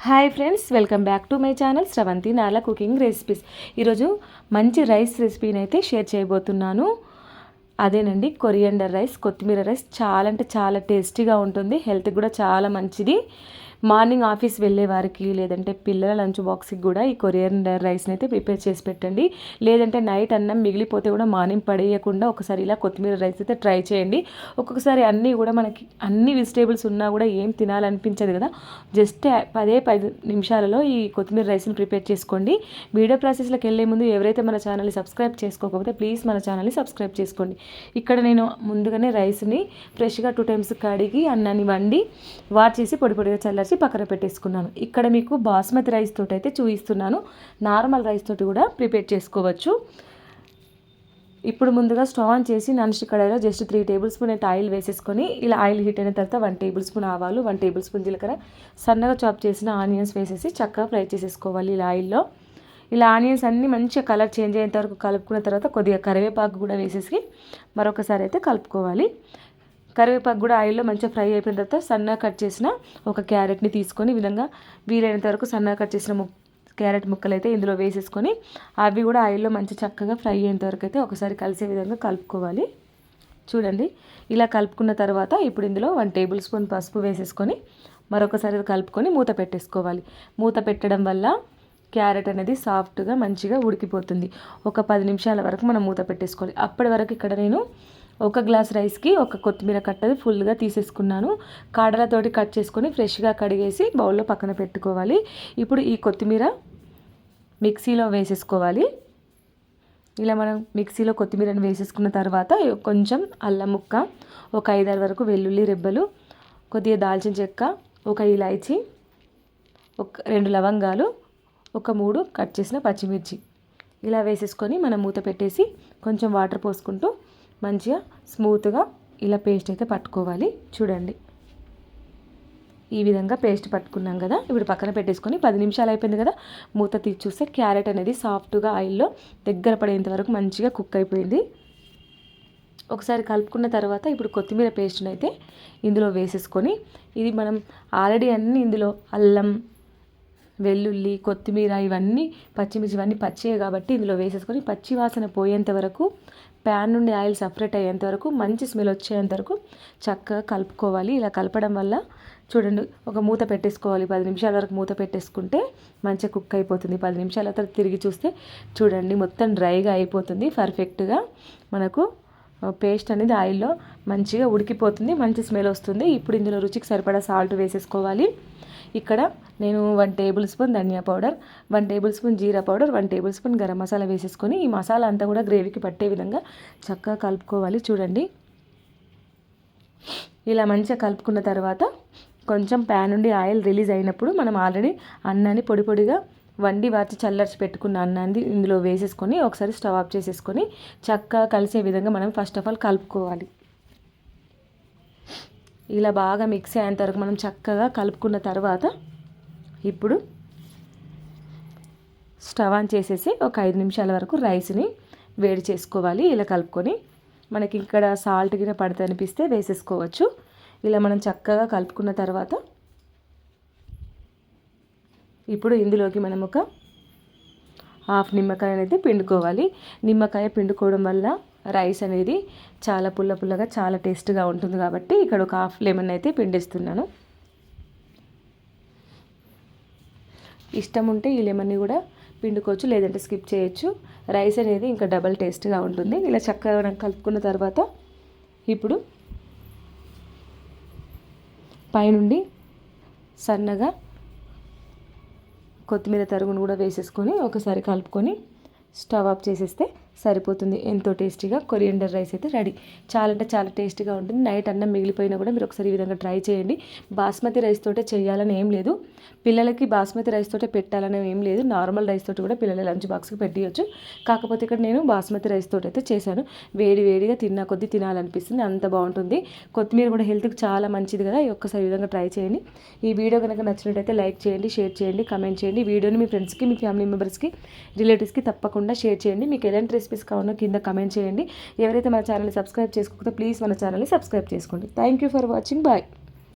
Hi friends, welcome back to my channel Sravanthi Narla cooking recipes. ఈరోజు మంచి rice రెసిపీని అయితే షేర్ చేయబోతున్నాను. అదేనండి, కొరియండర్ రైస్, కొత్తిమీర రైస్. చాలా అంటే చాలా టేస్టీగా ఉంటుంది, హెల్త్కి కూడా చాలా మంచిది. మార్నింగ్ ఆఫీస్ వెళ్ళే వారికి, లేదంటే పిల్లల లంచ్ బాక్స్కి కూడా ఈ కొరియండర్ రైస్ని అయితే ప్రిపేర్ చేసి పెట్టండి. లేదంటే నైట్ అన్నం మిగిలిపోతే కూడా మార్నింగ్ పడేయకుండా ఒకసారి ఇలా కొత్తిమీర రైస్ అయితే ట్రై చేయండి. ఒక్కొక్కసారి అన్నీ కూడా మనకి అన్ని వెజిటేబుల్స్ ఉన్నా కూడా ఏం తినాలనిపించదు కదా, జస్ట్ 10 నిమిషాలలో ఈ కొత్తిమీర రైస్ని ప్రిపేర్ చేసుకోండి. వీడియో ప్రాసెస్లోకి వెళ్ళే ముందు ఎవరైతే మన ఛానల్ని సబ్స్క్రైబ్ చేసుకోకపోతే ప్లీజ్ మన ఛానల్ని సబ్స్క్రైబ్ చేసుకోండి. ఇక్కడ నేను ముందుగానే రైస్ని ఫ్రెష్గా 2 times కడిగి అన్నాన్ని వండి వాష్ చేసి పొడి పొడిగా చల్లార్చి పక్కన పెట్టేసుకున్నాను. ఇక్కడ మీకు బాస్మతి రైస్ తోటి అయితే చూపిస్తున్నాను. నార్మల్ రైస్ తోటి కూడా ప్రిపేర్ చేసుకోవచ్చు. ఇప్పుడు ముందుగా స్టవ్ ఆన్ చేసి నాన్ స్టిక్ కడాయిలో జస్ట్ 3 tablespoon అయితే ఆయిల్ వేసేసుకొని, ఇలా ఆయిల్ హీట్ అయిన తర్వాత 1 tablespoon ఆవాలు, 1 tablespoon జీలకర్ర, సన్నగా చాప్ చేసిన ఆనియన్స్ వేసేసి చక్కగా ఫ్రై చేసేసుకోవాలి. ఇలా ఆయిల్లో ఇలా ఆనియన్స్ అన్నీ మంచిగా కలర్ చేంజ్ అయ్యేంత వరకు కలుపుకున్న తర్వాత కొద్దిగా కరివేపాకు కూడా వేసేసి మరొకసారి అయితే కలుపుకోవాలి. కరివేపాకు కూడా ఆయిల్లో మంచిగా ఫ్రై అయిపోయిన తర్వాత సన్నగా కట్ చేసిన ఒక క్యారెట్ని తీసుకొని ఈ విధంగా వీలైనంత వరకు సన్నగా కట్ చేసిన క్యారెట్ ముక్కలు అయితే ఇందులో వేసేసుకొని అవి కూడా ఆయిల్లో మంచి చక్కగా ఫ్రై అయ్యేంత వరకు అయితే ఒకసారి కలిసే విధంగా కలుపుకోవాలి. చూడండి, ఇలా కలుపుకున్న తర్వాత ఇప్పుడు ఇందులో 1 tablespoon పసుపు వేసేసుకొని మరొకసారి కలుపుకొని మూత పెట్టేసుకోవాలి. మూత పెట్టడం వల్ల క్యారెట్ అనేది సాఫ్ట్గా మంచిగా ఉడికిపోతుంది. ఒక 10 నిమిషాల వరకు మనం మూత పెట్టేసుకోవాలి. అప్పటి వరకు ఇక్కడ నేను 1 గ్లాస్ రైస్కి 1 కొత్తిమీర కట్టది ఫుల్గా తీసేసుకున్నాను. కాడలతోటి కట్ చేసుకొని ఫ్రెష్గా కడిగేసి బౌల్లో పక్కన పెట్టుకోవాలి. ఇప్పుడు ఈ కొత్తిమీర మిక్సీలో వేసేసుకోవాలి. ఇలా మనం మిక్సీలో కొత్తిమీరని వేసేసుకున్న తర్వాత కొంచెం అల్లం ముక్క, ఒక 5-6 వరకు వెల్లుల్లి రెబ్బలు, కొద్దిగా దాల్చిన చెక్క, ఒక ఇలాచీ, 2 లవంగాలు, ఒక 3 కట్ చేసిన పచ్చిమిర్చి ఇలా వేసేసుకొని మనం మూత పెట్టేసి కొంచెం వాటర్ పోసుకుంటూ మంచిగా స్మూత్గా ఇలా పేస్ట్ అయితే పట్టుకోవాలి. చూడండి, ఈ విధంగా పేస్ట్ పట్టుకున్నాం కదా. ఇప్పుడు పక్కన పెట్టేసుకొని 10 నిమిషాలు అయిపోయింది కదా, మూత తీసి చూస్తే క్యారెట్ అనేది సాఫ్ట్గా ఆయిల్లో దగ్గర పడేంత వరకు మంచిగా కుక్ అయిపోయింది. ఒకసారి కలుపుకున్న తర్వాత ఇప్పుడు కొత్తిమీర పేస్ట్ని అయితే ఇందులో వేసేసుకొని, ఇది మనం ఆల్రెడీ అన్నీ ఇందులో అల్లం, వెల్లుల్లి, కొత్తిమీర, ఇవన్నీ పచ్చిమిర్చి ఇవన్నీ పచ్చియే కాబట్టి ఇందులో వేసేసుకొని పచ్చి వాసన పోయేంత వరకు, ప్యాన్ నుండి ఆయిల్ సపరేట్ అయ్యేంత వరకు, మంచి స్మెల్ వచ్చేంత వరకు చక్కగా కలుపుకోవాలి. ఇలా కలపడం వల్ల చూడండి, ఒక మూత పెట్టేసుకోవాలి. 10 నిమిషాల వరకు మూత పెట్టేసుకుంటే మంచిగా కుక్ అయిపోతుంది. 10 నిమిషాల తర్వాత తిరిగి చూస్తే చూడండి, మొత్తం డ్రైగా అయిపోతుంది. పర్ఫెక్ట్గా మనకు పేస్ట్ అనేది ఆయిల్లో మంచిగా ఉడికిపోతుంది, మంచి స్మెల్ వస్తుంది. ఇప్పుడు ఇందులో రుచికి సరిపడా సాల్ట్ వేసేసుకోవాలి. ఇక్కడ నేను 1 tablespoon ధనియా పౌడర్, 1 tablespoon జీరా పౌడర్, 1 tablespoon గరం మసాలా వేసేసుకొని ఈ మసాలా అంతా కూడా గ్రేవీకి పట్టే విధంగా చక్కగా కలుపుకోవాలి. చూడండి, ఇలా మంచిగా కలుపుకున్న తర్వాత కొంచెం ప్యాన్ నుండి ఆయిల్ రిలీజ్ అయినప్పుడు మనం ఆల్రెడీ అన్నాన్ని పొడి పొడిగా వండి వాచి చల్లార్చి పెట్టుకున్న అన్నాన్ని ఇందులో వేసేసుకొని ఒకసారి స్టవ్ ఆఫ్ చేసేసుకొని చక్కగా కలిసే విధంగా మనం ఫస్ట్ ఆఫ్ ఆల్ కలుపుకోవాలి. ఇలా బాగా మిక్స్ అయ్యేంత వరకు మనం చక్కగా కలుపుకున్న తర్వాత ఇప్పుడు స్టవ్ ఆన్ చేసేసి ఒక 5 నిమిషాల వరకు రైస్ని వేడి చేసుకోవాలి. ఇలా కలుపుకొని మనకి ఇక్కడ సాల్ట్ గిన పడితే అనిపిస్తే వేసేసుకోవచ్చు. ఇలా మనం చక్కగా కలుపుకున్న తర్వాత ఇప్పుడు ఇందులోకి మనం ఒక 1/2 నిమ్మకాయ అనేది పిండుకోవాలి. నిమ్మకాయ పిండుకోవడం వల్ల రైస్ అనేది చాలా పుల్లగా చాలా టేస్ట్గా ఉంటుంది కాబట్టి ఇక్కడ ఒక 1/2 లెమన్ అయితే పిండేస్తున్నాను. ఇష్టం ఉంటే ఈ లెమన్ని కూడా పిండుకోవచ్చు, లేదంటే స్కిప్ చేయొచ్చు. రైస్ అనేది ఇంకా డబల్ టేస్ట్గా ఉంటుంది. ఇలా చక్కగా కలుపుకున్న తర్వాత ఇప్పుడు పైనుండి సన్నగా కొత్తిమీర తరుగును కూడా వేసేసుకొని ఒకసారి కలుపుకొని స్టవ్ ఆఫ్ చేసేస్తే సరిపోతుంది. ఎంతో టేస్టీగా కొరియండర్ రైస్ అయితే రెడీ. చాలా అంటే చాలా టేస్టీగా ఉంటుంది. నైట్ అన్నం మిగిలిపోయినా కూడా మీరు ఒకసారి ఈ విధంగా ట్రై చేయండి. బాస్మతి రైస్ తోటే చేయాలని ఏం లేదు, పిల్లలకి బాస్మతి రైస్ తోటే పెట్టాలని ఏం లేదు. నార్మల్ రైస్ తోటి కూడా పిల్లల లంచ్ బాక్స్కి పెట్టియచ్చు. కాకపోతే ఇక్కడ నేను బాస్మతి రైస్ తోటి అయితే చేశాను. వేడిగా తిన్నా కొద్దీ తినాలనిపిస్తుంది, అంత బాగుంటుంది. కొత్తిమీర కూడా హెల్త్కి చాలా మంచిది కదా, ఒక్కసారి ఈ విధంగా ట్రై చేయండి. ఈ వీడియో కనుక నచ్చినట్టయితే లైక్ చేయండి, షేర్ చేయండి, కమెంట్ చేయండి. వీడియోని మీ ఫ్రెండ్స్కి, మీ ఫ్యామిలీ మెంబర్స్కి, రిలేటివ్స్కి తప్పకుండా షేర్ చేయండి. మీకు ఎలాంటి రెసిపీస్ కావాలో కింద కమెంట్ చేయండి. ఎవరైతే మన ఛానల్ని సబ్స్క్రైబ్ చేసుకోకపోతే ప్లీజ్ మన ఛానల్ని సబ్స్క్రైబ్ చేసుకోండి. Thank you for watching. Bye.